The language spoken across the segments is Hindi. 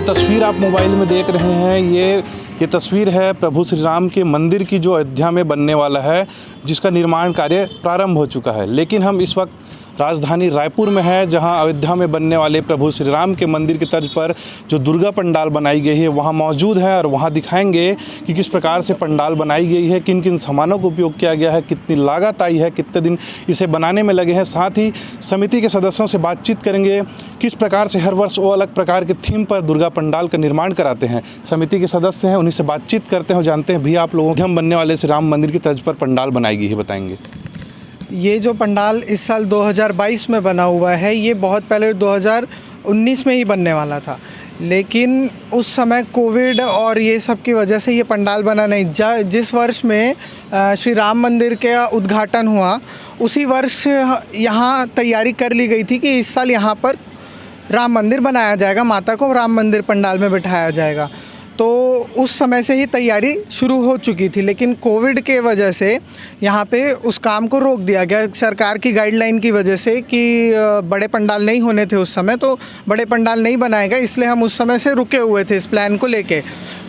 तस्वीर आप मोबाइल में देख रहे हैं ये तस्वीर है प्रभु श्री राम के मंदिर की जो अयोध्या में बनने वाला है, जिसका निर्माण कार्य प्रारंभ हो चुका है। लेकिन हम इस वक्त राजधानी रायपुर में है, जहां अयोध्या में बनने वाले प्रभु श्री राम के मंदिर की तर्ज पर जो दुर्गा पंडाल बनाई गई है वहां मौजूद है और वहां दिखाएंगे कि किस प्रकार से पंडाल बनाई गई है, किन किन सामानों का उपयोग किया गया है, कितनी लागत आई है, कितने दिन इसे बनाने में लगे हैं। साथ ही समिति के सदस्यों से बातचीत करेंगे किस प्रकार से हर वर्ष वो अलग प्रकार के थीम पर दुर्गा पंडाल का निर्माण कराते हैं। समिति के सदस्य हैं, उन्हीं से बातचीत करते हैं और जानते हैं भैया आप लोगों के हम बनने वाले श्री राम मंदिर की तर्ज पर पंडाल बनाई गई है, बताएंगे। ये जो पंडाल इस साल 2022 में बना हुआ है, ये बहुत पहले 2019 में ही बनने वाला था, लेकिन उस समय कोविड और ये सब की वजह से ये पंडाल बना नहीं। जिस वर्ष में श्री राम मंदिर का उद्घाटन हुआ उसी वर्ष यहाँ तैयारी कर ली गई थी कि इस साल यहाँ पर राम मंदिर बनाया जाएगा, माता को राम मंदिर पंडाल में बिठाया जाएगा। तो उस समय से ही तैयारी शुरू हो चुकी थी, लेकिन कोविड के वजह से यहाँ पे उस काम को रोक दिया गया सरकार की गाइडलाइन की वजह से कि बड़े पंडाल नहीं होने थे उस समय, तो बड़े पंडाल नहीं बनाएगा, इसलिए हम उस समय से रुके हुए थे इस प्लान को लेके।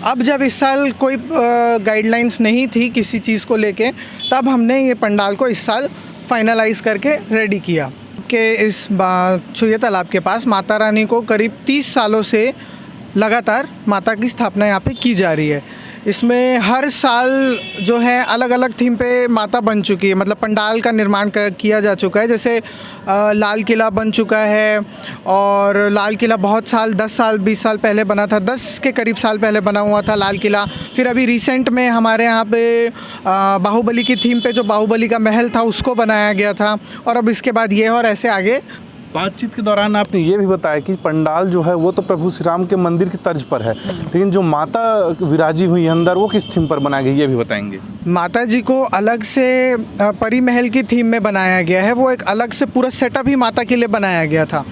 अब जब इस साल कोई गाइडलाइंस नहीं थी किसी चीज़ को लेके, तब हमने ये पंडाल को इस साल फाइनलाइज़ करके रेडी किया कि इस छुरिया तालाब के पास माता रानी को करीब 30 सालों से लगातार माता की स्थापना यहाँ पे की जा रही है। इसमें हर साल जो है अलग अलग थीम पे माता बन चुकी है, मतलब पंडाल का निर्माण किया जा चुका है। जैसे लाल किला बन चुका है, और लाल किला बहुत साल 10 साल 20 साल पहले बना था, 10 के करीब साल पहले बना हुआ था लाल किला। फिर अभी रिसेंट में हमारे यहाँ पे बाहुबली की थीम पे जो बाहुबली का महल था उसको बनाया गया था, और अब इसके बाद ये और ऐसे आगे। बातचीत के दौरान आपने ये भी बताया कि पंडाल जो है वो तो प्रभु श्री राम के मंदिर की तर्ज पर है, लेकिन जो माता विराजी हुई है अंदर वो किस थीम पर बनाई गई, ये भी बताएंगे। माता जी को अलग से परी महल की थीम में बनाया गया है, वो एक अलग से पूरा सेटअप ही माता के लिए बनाया गया था।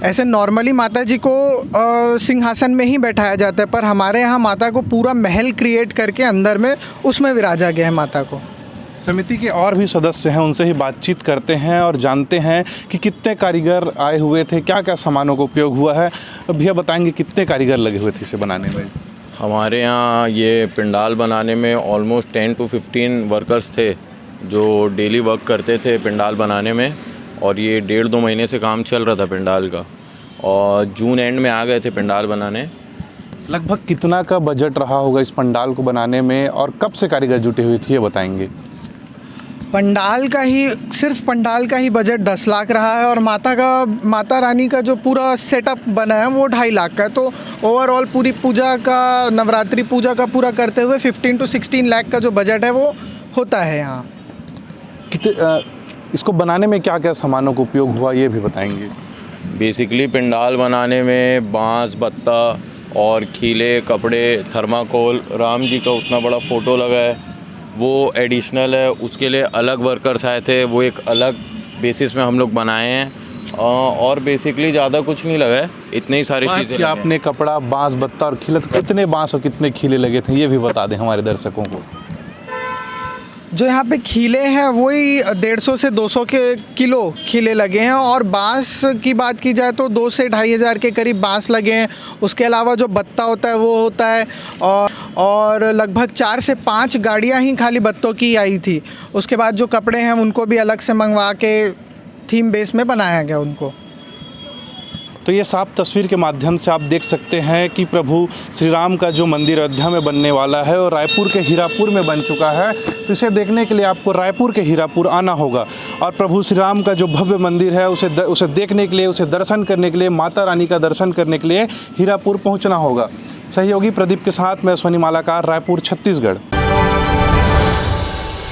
ऐसे नॉर्मली माता जी को सिंहासन में ही बैठाया जाता है, पर हमारे यहाँ माता को पूरा महल क्रिएट करके अंदर में उसमें विराजा गया है माता को। समिति के और भी सदस्य हैं, उनसे ही बातचीत करते हैं और जानते हैं कि कितने कारीगर आए हुए थे, क्या क्या सामानों का उपयोग हुआ है। भैया बताएंगे कितने कारीगर लगे हुए थे इसे बनाने में। हमारे यहाँ ये पंडाल बनाने में ऑलमोस्ट 10 to 15 वर्कर्स थे जो डेली वर्क करते थे पंडाल बनाने में, और ये 1.5-2 महीने से काम चल रहा था पंडाल का, और जून एंड में आ गए थे पंडाल बनाने। लगभग कितना का बजट रहा होगा इस पंडाल को बनाने में, और कब से कारीगर जुटे हुए थे, ये बताएंगे। सिर्फ पंडाल का ही बजट 10 लाख रहा है, और माता रानी का जो पूरा सेटअप बना है वो 2.5 लाख का है। तो ओवरऑल पूरी पूजा का, नवरात्रि पूजा का पूरा करते हुए 15 to 16 लाख का जो बजट है वो होता है यहाँ। इसको बनाने में क्या क्या सामानों का उपयोग हुआ, ये भी बताएंगे। बेसिकली पंडाल बनाने में बांस, बत्ता और खीले, कपड़े, थर्माकोल, राम जी का उतना बड़ा फ़ोटो लगा है वो एडिशनल है, उसके लिए अलग वर्कर्स आए थे, वो एक अलग बेसिस में हम लोग बनाए हैं। और बेसिकली ज़्यादा कुछ नहीं लगा है, इतनी ही सारी चीज़ें। आपने कपड़ा, बांस, बत्ता और खिले, तो कितने बांस और कितने खीले लगे थे, ये भी बता दें हमारे दर्शकों को। जो यहाँ पे खीले हैं वही 150 से 200 के किलो खीले लगे हैं, और बांस की बात की जाए तो 2 से 2.5 हज़ार के करीब बांस लगे हैं। उसके अलावा जो बत्ता होता है वो होता है, और लगभग 4 से 5 गाड़ियाँ ही खाली बत्तों की आई थी। उसके बाद जो कपड़े हैं उनको भी अलग से मंगवा के थीम बेस में बनाया गया उनको। तो ये साफ तस्वीर के माध्यम से आप देख सकते हैं कि प्रभु श्री राम का जो मंदिर अयोध्या में बनने वाला है और रायपुर के हीरापुर में बन चुका है। तो इसे देखने के लिए आपको रायपुर के हीरापुर आना होगा, और प्रभु श्री राम का जो भव्य मंदिर है उसे देखने के लिए, उसे दर्शन करने के लिए, माता रानी का दर्शन करने के लिए हीरापुर पहुंचना होगा। सहयोगी प्रदीप के साथ मैं स्वनी मालाकार, रायपुर, छत्तीसगढ़।